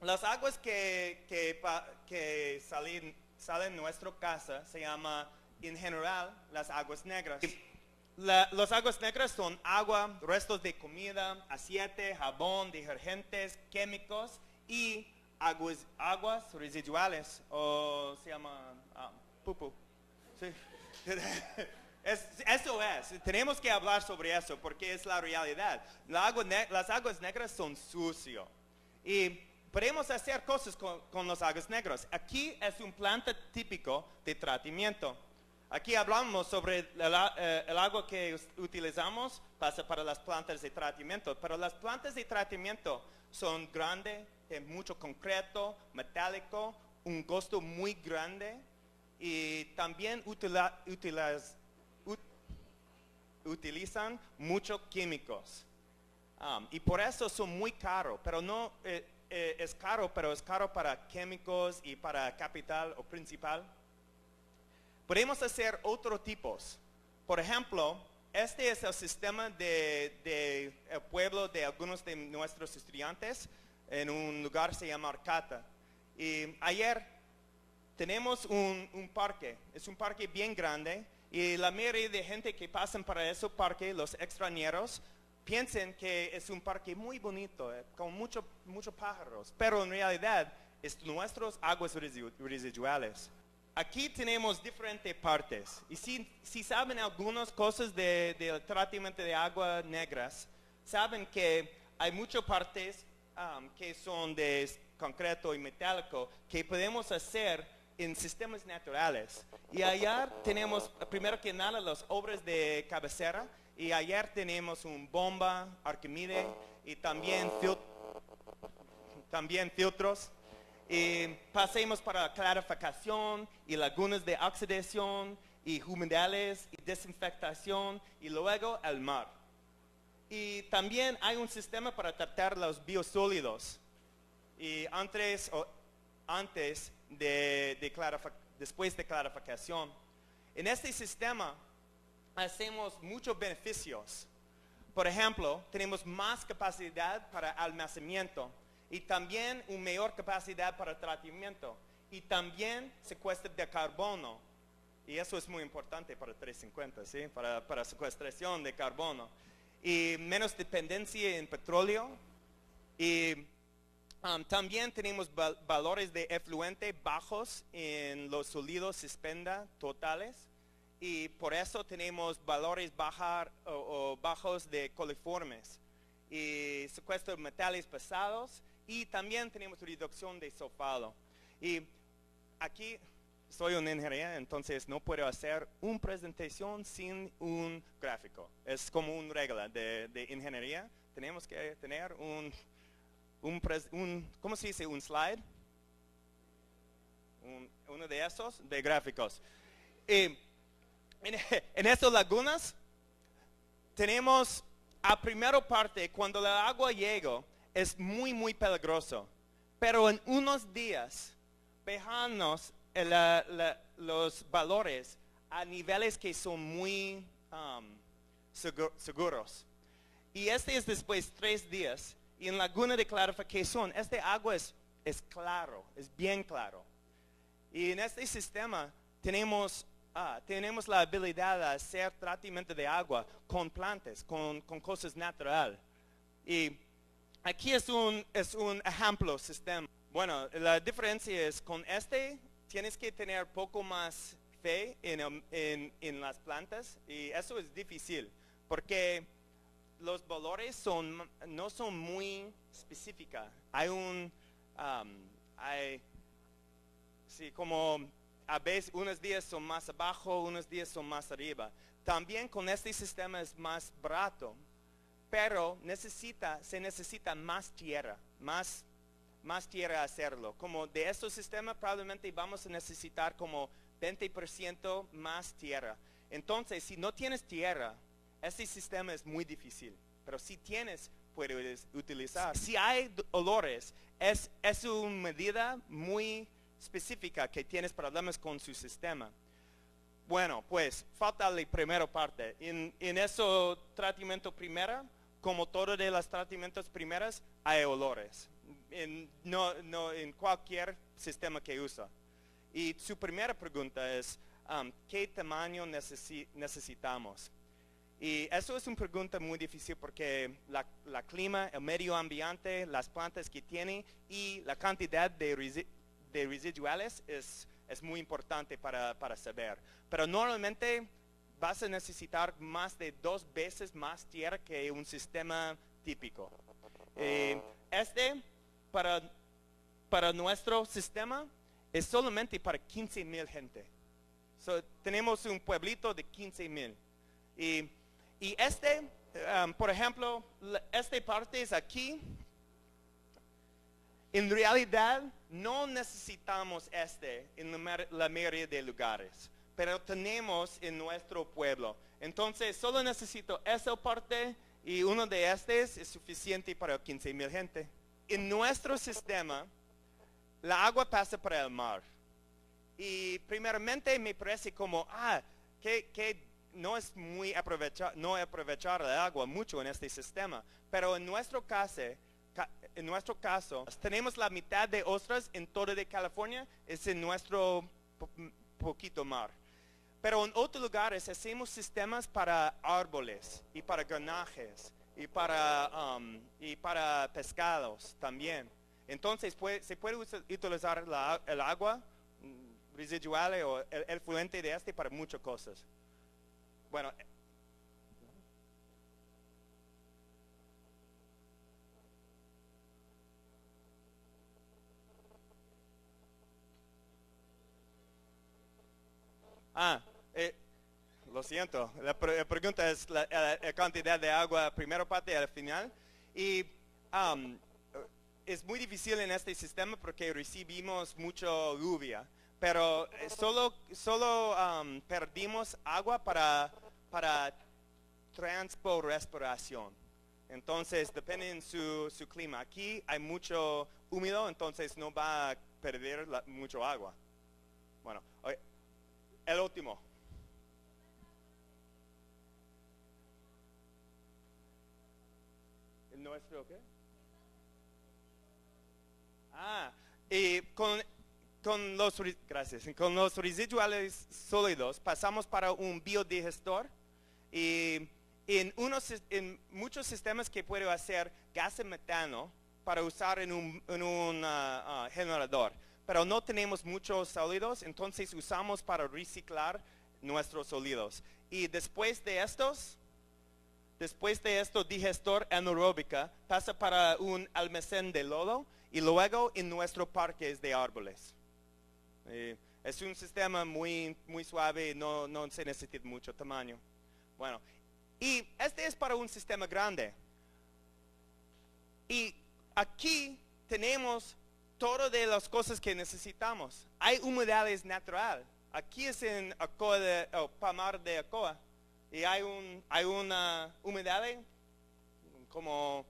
Las aguas que salen de nuestra casa se llama en general las aguas negras. Las aguas negras son agua, restos de comida, aceite, jabón, detergentes, químicos y aguas residuales, o se llama pupu. Sí. Eso es, tenemos que hablar sobre eso porque es la realidad. Las aguas negras son sucios y podemos hacer cosas con las aguas negras. Aquí es un planta típico de tratamiento. Aquí hablamos sobre el agua que utilizamos pasa para las plantas de tratamiento, pero las plantas de tratamiento son grandes, de mucho concreto, metálico, un costo muy grande y también utilizan muchos químicos. Y por eso son muy caros, pero no es caro, pero es caro para químicos y para capital o principal. Podemos hacer otros tipos. Por ejemplo, este es el sistema de el pueblo de algunos de nuestros estudiantes en un lugar que se llama Arcata. Y ayer tenemos un parque, es un parque bien grande y la mayoría de gente que pasan para ese parque, los extranjeros, piensan que es un parque muy bonito, con muchos pájaros, pero en realidad es nuestras aguas residuales. Aquí tenemos diferentes partes y si saben algunas cosas del tratamiento de aguas negras, saben que hay muchas partes que son de concreto y metálico que podemos hacer en sistemas naturales. Y allá tenemos, primero que nada, las obras de cabecera y ayer tenemos un bomba, Arquímedes y también filtros. Y pasemos para clarificación y lagunas de oxidación y humedales y desinfectación y luego el mar. Y también hay un sistema para tratar los biosólidos. Y después de clarificación. En este sistema hacemos muchos beneficios. Por ejemplo, tenemos más capacidad para almacenamiento y también una mayor capacidad para tratamiento y también secuestro de carbono. Y eso es muy importante para 350, ¿sí? Para secuestración de carbono. Y menos dependencia en petróleo. Y también tenemos valores de efluente bajos en los sólidos suspenda totales. Y por eso tenemos valores bajos de coliformes. Y secuestro de metales pesados. Y también tenemos reducción de sulfado. Y aquí soy un ingeniero, entonces no puedo hacer una presentación sin un gráfico. Es como una regla de ingeniería. Tenemos que tener ¿cómo se dice? Un slide. Uno de esos, de gráficos. Y en estas lagunas tenemos a primera parte, cuando el agua llega, es muy peligroso. Pero en unos días, bajamos los valores a niveles que son muy seguros. Y este es después 3 días. Y en laguna de clarificación, este agua es claro, es bien claro. Y en este sistema tenemos la habilidad de hacer tratamiento de agua con plantas, con cosas naturales. Y aquí es un ejemplo sistema. Bueno, la diferencia es con este tienes que tener poco más fe en las plantas y eso es difícil porque los valores no son muy específicos. Como a veces unos días son más abajo, unos días son más arriba. También con este sistema es más barato, pero se necesita más tierra, más tierra hacerlo. Como de estos sistemas probablemente vamos a necesitar como 20% más tierra. Entonces, si no tienes tierra, este sistema es muy difícil. Pero si tienes, puedes utilizar. Si hay olores, es una medida muy específica que tienes problemas con su sistema. Bueno, pues falta la primera parte. En ese tratamiento primero, como todos de los tratamientos primeros, hay olores. no en cualquier sistema que usa. Y su primera pregunta es, ¿qué tamaño necesitamos? Y eso es una pregunta muy difícil porque la clima, el medio ambiente, las plantas que tiene y la cantidad de residuales es muy importante para saber. Pero normalmente vas a necesitar más de 2 veces más tierra que un sistema típico. Para nuestro sistema es solamente para 15,000 gente. Tenemos un pueblito de 15,000. Y por ejemplo, esta parte es aquí. En realidad, no necesitamos en la mayoría de lugares, pero tenemos en nuestro pueblo. Entonces, solo necesito esa parte y uno de estos es suficiente para 15,000 gente. En nuestro sistema, la agua pasa por el mar. Y primeramente me parece como, que no es muy aprovechar el agua mucho en este sistema. Pero en nuestro caso, tenemos la mitad de ostras en toda de California, es en nuestro poquito mar. Pero en otros lugares hacemos sistemas para árboles y para granajes y para pescados también. Entonces se puede utilizar el agua residual o el fluente de para muchas cosas. Bueno. Lo siento, la pregunta es la cantidad de agua, primera parte al final. Y es muy difícil en este sistema porque recibimos mucha lluvia, pero solo perdimos agua para transportación. Entonces depende en su clima. Aquí hay mucho húmedo, entonces no va a perder mucho agua. Bueno, el último. ¿El nuestro qué? Y con los residuales sólidos pasamos para un biodigestor y en muchos sistemas que puedo hacer gas de metano para usar en un generador, pero no tenemos muchos sólidos, entonces usamos para reciclar nuestros sólidos. Y después de esto, digestor anaeróbica pasa para un almacén de lodo y luego en nuestros parques de árboles. Es un sistema muy, muy suave, no se necesita mucho tamaño. Bueno, y este es para un sistema grande. Y aquí tenemos todas las cosas que necesitamos. Hay humedades naturales. Aquí es en Palmar de Ocoa. Y hay una humedad como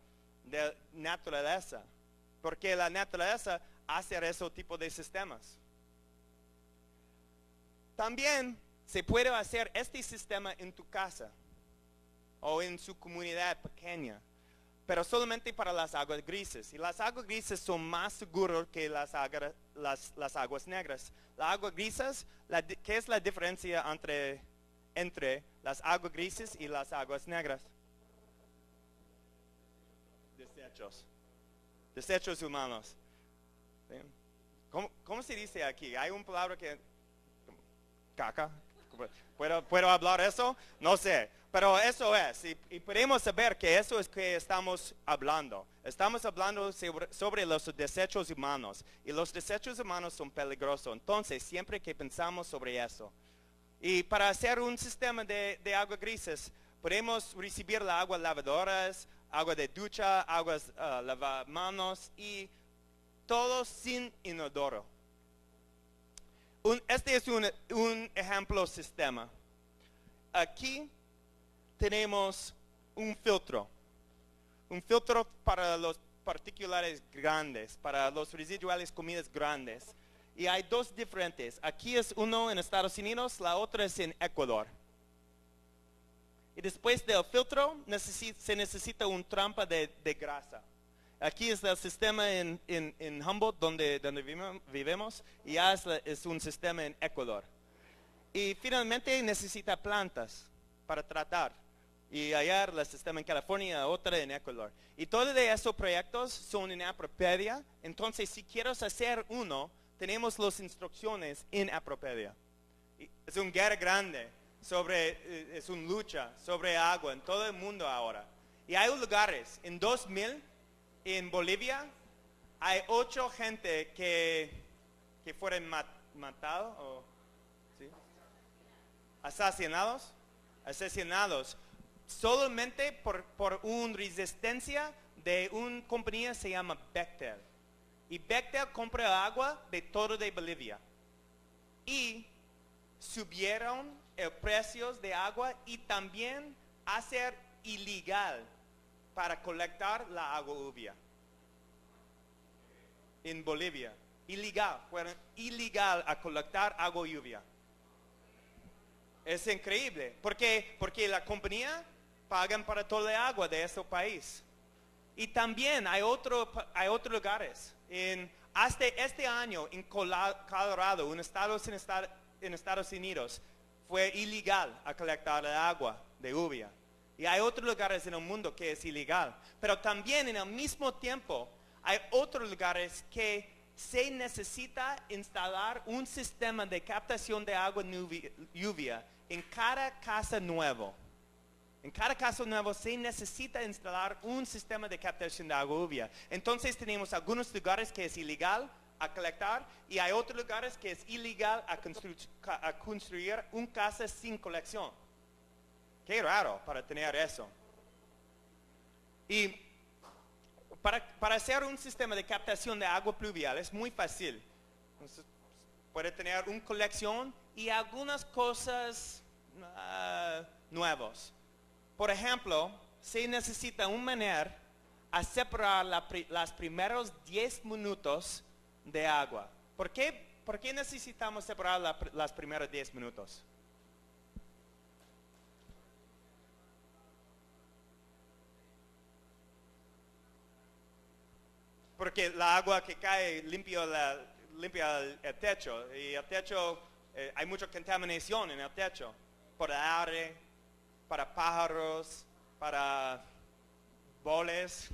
de naturaleza. Porque la naturaleza hace ese tipo de sistemas. También se puede hacer este sistema en tu casa o en su comunidad pequeña, pero solamente para las aguas grises. Y las aguas grises son más seguras que las aguas negras. Las aguas grises, ¿qué es la diferencia entre las aguas grises y las aguas negras? Desechos humanos. ¿Sí? ¿Cómo se dice aquí? Hay una palabra que... caca. ¿Puedo hablar eso? No sé. Pero eso es. Y podemos saber que eso es que estamos hablando. Estamos hablando sobre los desechos humanos. Y los desechos humanos son peligrosos. Entonces, siempre que pensamos sobre eso. Y para hacer un sistema de agua grises, podemos recibir la agua lavadoras, agua de ducha, aguas lavamanos y todo sin inodoro. Este es un ejemplo sistema. Aquí tenemos un filtro para los particulares grandes, para los residuales comidas grandes. Y hay dos diferentes. Aquí es uno en Estados Unidos, la otra es en Ecuador. Y después del filtro se necesita una trampa de grasa. Aquí es el sistema en Humboldt, donde vivimos, y ya es un sistema en Ecuador. Y finalmente necesita plantas para tratar. Y allá el sistema en California, otra en Ecuador. Y todos de esos proyectos son en Apropedia. Entonces, si quieres hacer uno, tenemos las instrucciones en Apropedia. Es una guerra grande, es una lucha sobre agua en todo el mundo ahora. Y hay lugares, en 2000, en Bolivia, hay 8 gente que fueron matados, ¿sí? asesinados, solamente por una resistencia de una compañía que se llama Bechtel. Y Bechtel compra agua de todo de Bolivia. Y subieron el precio de agua y también hacer ilegal para colectar la agua lluvia. En Bolivia, fueron ilegal a colectar agua lluvia. Es increíble, porque la compañía pagan para toda el agua de ese país. Y también hay otros lugares. Hasta este año en Colorado, en Estados Unidos, fue ilegal a colectar el agua de lluvia. Y hay otros lugares en el mundo que es ilegal. Pero también en el mismo tiempo hay otros lugares que se necesita instalar un sistema de captación de agua lluvia en cada casa nuevo. En cada casa nuevo se necesita instalar un sistema de captación de agua lluvia. Entonces tenemos algunos lugares que es ilegal a colectar y hay otros lugares que es ilegal a construir una casa sin colección. Qué raro para tener eso. Y para hacer un sistema de captación de agua pluvial es muy fácil. Entonces, puede tener una colección y algunas cosas nuevas. Por ejemplo, se necesita una manera a separar los primeros 10 minutos de agua. ¿Por qué necesitamos separar los primeros 10 minutos? Porque la agua que cae limpia el techo. Y el techo, hay mucha contaminación en el techo. Por el aire, para pájaros, para boles,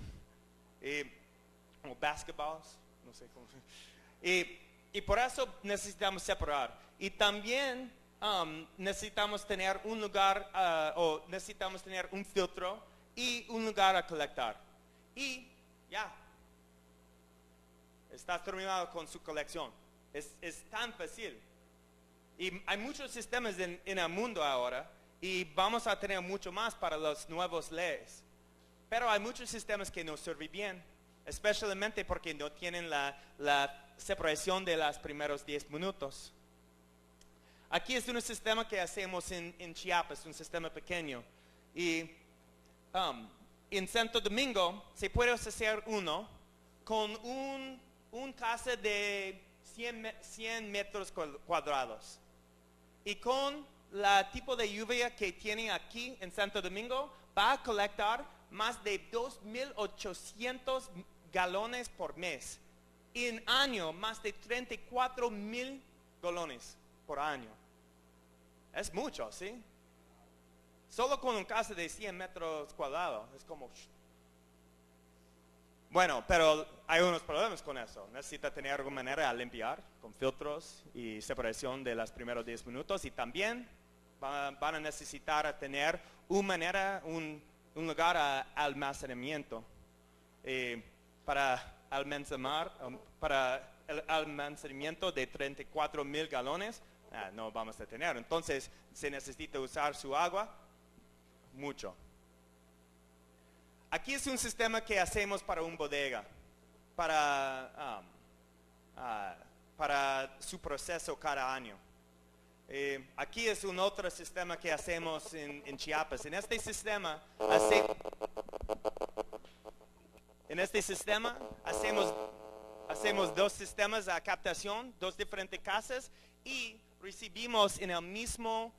o basketballs, no sé cómo. Y por eso necesitamos separar. Y también necesitamos tener un lugar, o necesitamos tener un filtro y un lugar a colectar. Y ya. Está terminado con su colección. Es tan fácil. Y hay muchos sistemas en el mundo ahora y vamos a tener mucho más para las nuevas leyes. Pero hay muchos sistemas que no sirven bien, especialmente porque no tienen la separación de los primeros 10 minutos. Aquí es un sistema que hacemos en Chiapas, un sistema pequeño. Y en Santo Domingo se puede hacer uno con un casa de 100 metros cuadrados. Y con el tipo de lluvia que tiene aquí en Santo Domingo, va a colectar más de 2,800 galones por mes. Y en año, más de 34,000 galones por año. Es mucho, ¿sí? Solo con un casa de 100 metros cuadrados. Es como... Bueno, pero hay unos problemas con eso. Necesita tener alguna manera de limpiar con filtros y separación de los primeros 10 minutos. Y también van a necesitar tener un lugar de almacenamiento para el almacenamiento de 34,000 galones. No vamos a tener. Entonces se necesita usar su agua mucho. Aquí es un sistema que hacemos para una bodega, para su proceso cada año. Aquí es un otro sistema que hacemos en Chiapas. En este sistema hacemos 2 sistemas de captación, 2 diferentes casas y recibimos en el mismo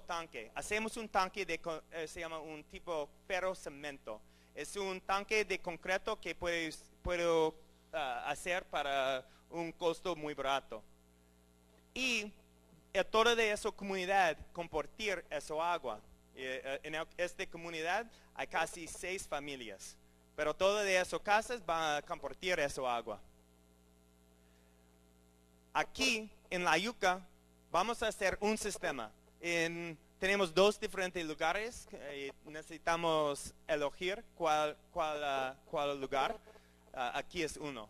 tanque. Hacemos un tanque se llama un tipo ferro cemento. Es un tanque de concreto que puedo hacer para un costo muy barato. Y toda de esa comunidad compartir esa agua. En esta comunidad hay casi 6 familias, pero todas de esas casas van a compartir esa agua. Aquí en La Yuca vamos a hacer un sistema. Tenemos 2 diferentes lugares. Necesitamos elegir cuál lugar. Aquí es uno.